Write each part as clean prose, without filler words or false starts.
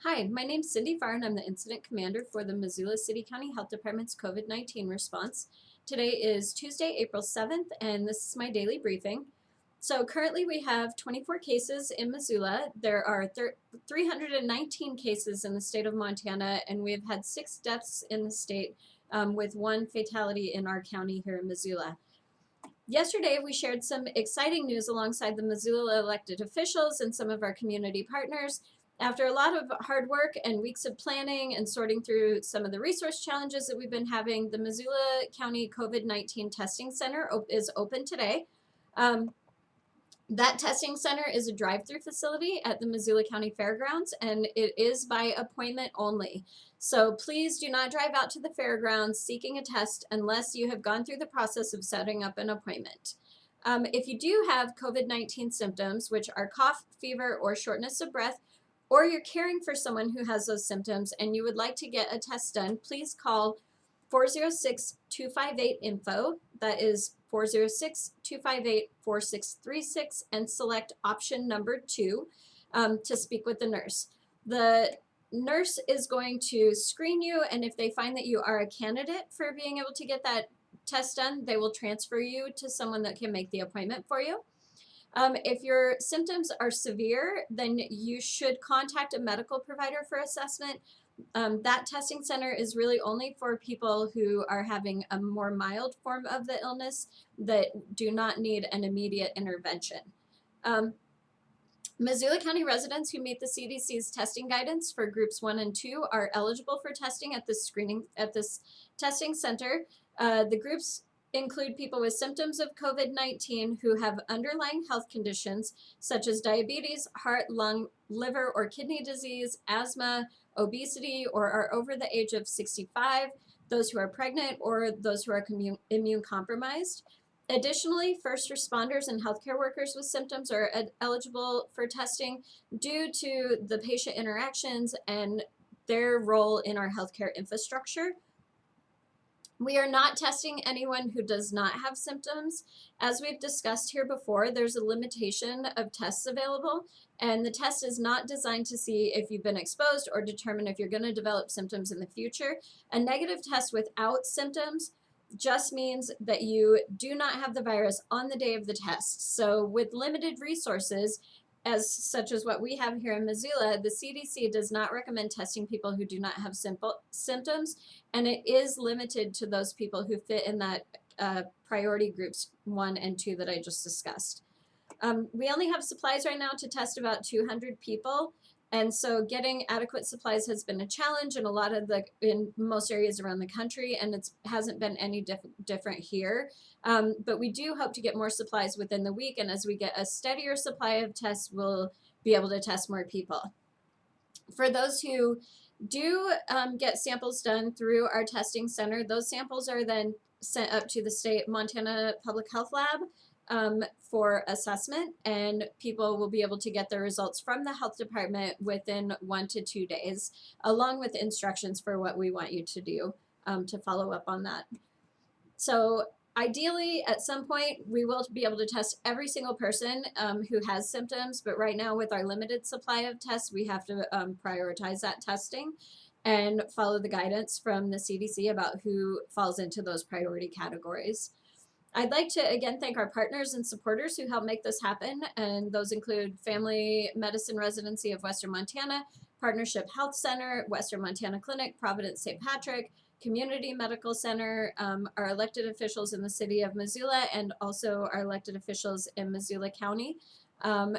Hi, my name's Cindy Farr, and I'm the Incident Commander for the Missoula City County Health Department's COVID-19 response. Today is Tuesday, April 7th, and this is my daily briefing. So currently we have 24 cases in Missoula. There are 319 cases in the state of Montana, and we have had 6 deaths in the state, with 1 fatality in our county here in Missoula. Yesterday, we shared some exciting news alongside the Missoula elected officials and some of our community partners. After a lot of hard work and weeks of planning and sorting through some of the resource challenges that we've been having, the Missoula County COVID-19 Testing Center is open today. That testing center is a drive-through facility at the Missoula County Fairgrounds, and it is by appointment only. So please do not drive out to the fairgrounds seeking a test unless you have gone through the process of setting up an appointment. If you do have COVID-19 symptoms, which are cough, fever, or shortness of breath, or you're caring for someone who has those symptoms and you would like to get a test done, please call 406-258-INFO. That is 406-258-4636, and select option number 2 to speak with the nurse. The nurse is going to screen you, and if they find that you are a candidate for being able to get that test done, they will transfer you to someone that can make the appointment for you. If your symptoms are severe, then you should contact a medical provider for assessment. That testing center is really only for people who are having a more mild form of the illness that do not need an immediate intervention. Missoula County residents who meet the CDC's testing guidance for groups 1 and 2 are eligible for testing at this testing center. The groups include people with symptoms of COVID-19 who have underlying health conditions such as diabetes, heart, lung, liver, or kidney disease, asthma, obesity, or are over the age of 65, those who are pregnant, or those who are immune compromised. Additionally, first responders and healthcare workers with symptoms are eligible for testing due to the patient interactions and their role in our healthcare infrastructure. We are not testing anyone who does not have symptoms. As we've discussed here before, there's a limitation of tests available, and the test is not designed to see if you've been exposed or determine if you're going to develop symptoms in the future. A negative test without symptoms just means that you do not have the virus on the day of the test. So with limited resources, as such as what we have here in Missoula, the CDC does not recommend testing people who do not have symptoms, and it is limited to those people who fit in that priority groups 1 and 2 that I just discussed. We only have supplies right now to test about 200 people, and so getting adequate supplies has been a challenge in most areas around the country, and it hasn't been any different here. But we do hope to get more supplies within the week, and as we get a steadier supply of tests, we'll be able to test more people. For those who do get samples done through our testing center, those samples are then sent up to the state Montana Public Health Lab for assessment, and people will be able to get their results from the health department within 1 to 2 days, along with instructions for what we want you to do to follow up on that. So ideally, at some point, we will be able to test every single person who has symptoms, but right now with our limited supply of tests, we have to prioritize that testing and follow the guidance from the CDC about who falls into those priority categories. I'd like to again thank our partners and supporters who help make this happen, and those include Family Medicine Residency of Western Montana, Partnership Health Center, Western Montana Clinic, Providence St. Patrick, Community Medical Center, our elected officials in the city of Missoula, and also our elected officials in Missoula County.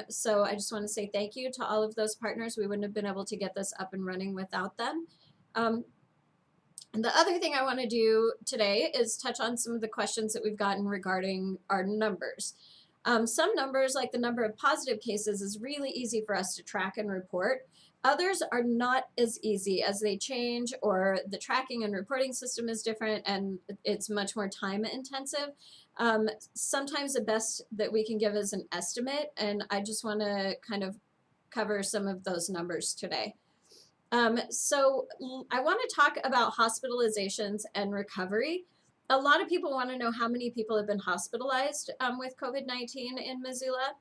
So I just want to say thank you to all of those partners. We wouldn't have been able to get this up and running without them. And the other thing I want to do today is touch on some of the questions that we've gotten regarding our numbers. Some numbers, like the number of positive cases, is really easy for us to track and report. Others are not as easy as they change, or the tracking and reporting system is different and it's much more time intensive. Sometimes the best that we can give is an estimate, and I just want to kind of cover some of those numbers today. So I want to talk about hospitalizations and recovery. A lot of people want to know how many people have been hospitalized with COVID-19 in Missoula.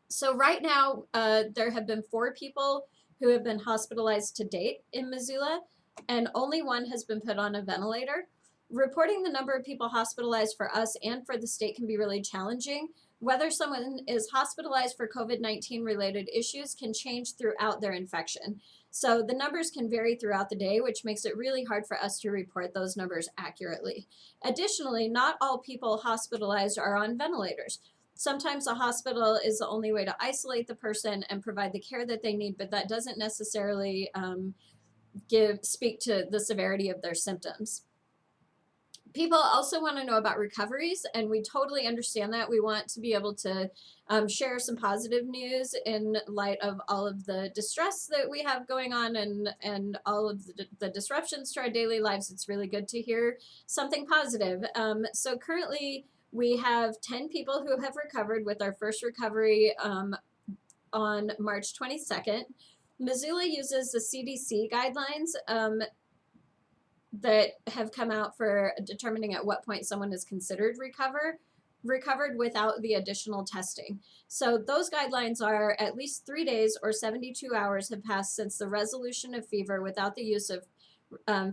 So right now, there have been 4 people who have been hospitalized to date in Missoula, and only one has been put on a ventilator. Reporting the number of people hospitalized for us and for the state can be really challenging. Whether someone is hospitalized for COVID-19 related issues can change throughout their infection. So the numbers can vary throughout the day, which makes it really hard for us to report those numbers accurately. Additionally, not all people hospitalized are on ventilators. Sometimes a hospital is the only way to isolate the person and provide the care that they need, but that doesn't necessarily speak to the severity of their symptoms. People also want to know about recoveries, and we totally understand that. We want to be able to share some positive news in light of all of the distress that we have going on and all of the disruptions to our daily lives. It's really good to hear something positive. So currently, we have 10 people who have recovered with our first recovery on March 22nd. Missoula uses the CDC guidelines that have come out for determining at what point someone is considered recovered without the additional testing. So those guidelines are at least 3 days or 72 hours have passed since the resolution of fever without the use of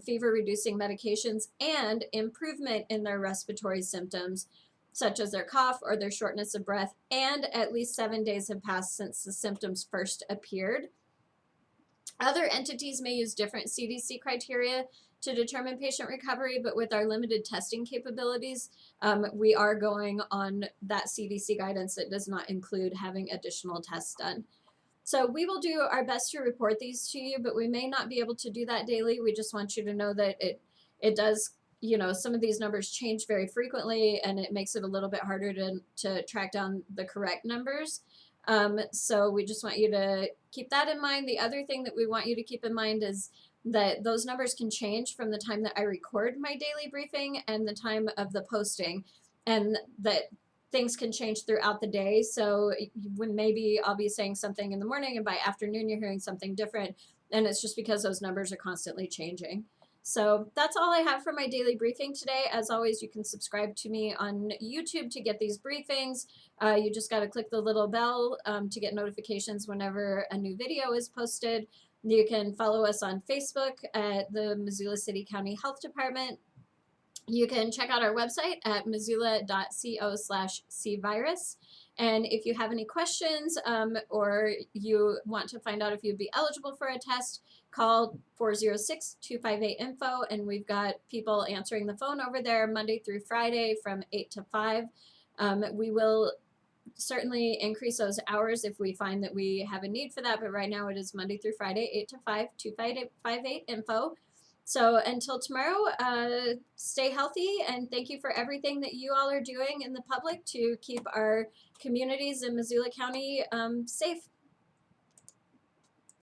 fever reducing medications and improvement in their respiratory symptoms, such as their cough or their shortness of breath, and at least 7 days have passed since the symptoms first appeared. Other entities may use different CDC criteria to determine patient recovery, but with our limited testing capabilities, we are going on that CDC guidance that does not include having additional tests done. So we will do our best to report these to you, but we may not be able to do that daily. We just want you to know that it does, some of these numbers change very frequently, and it makes it a little bit harder to track down the correct numbers. So we just want you to keep that in mind. The other thing that we want you to keep in mind is that those numbers can change from the time that I record my daily briefing and the time of the posting, and that things can change throughout the day. So when maybe I'll be saying something in the morning and by afternoon you're hearing something different, and it's just because those numbers are constantly changing. So that's all I have for my daily briefing today. As always, you can subscribe to me on YouTube to get these briefings. You just got to click the little bell to get notifications whenever a new video is posted. You can follow us on Facebook at the Missoula City County Health Department. You can check out our website at missoula.co/cvirus. And if you have any questions or you want to find out if you'd be eligible for a test, call 406-258-INFO. And we've got people answering the phone over there Monday through Friday from 8 to 5. We will certainly increase those hours if we find that we have a need for that. But right now it is Monday through Friday, 8 to 5, 258-INFO. So until tomorrow, stay healthy, and thank you for everything that you all are doing in the public to keep our communities in Missoula County safe.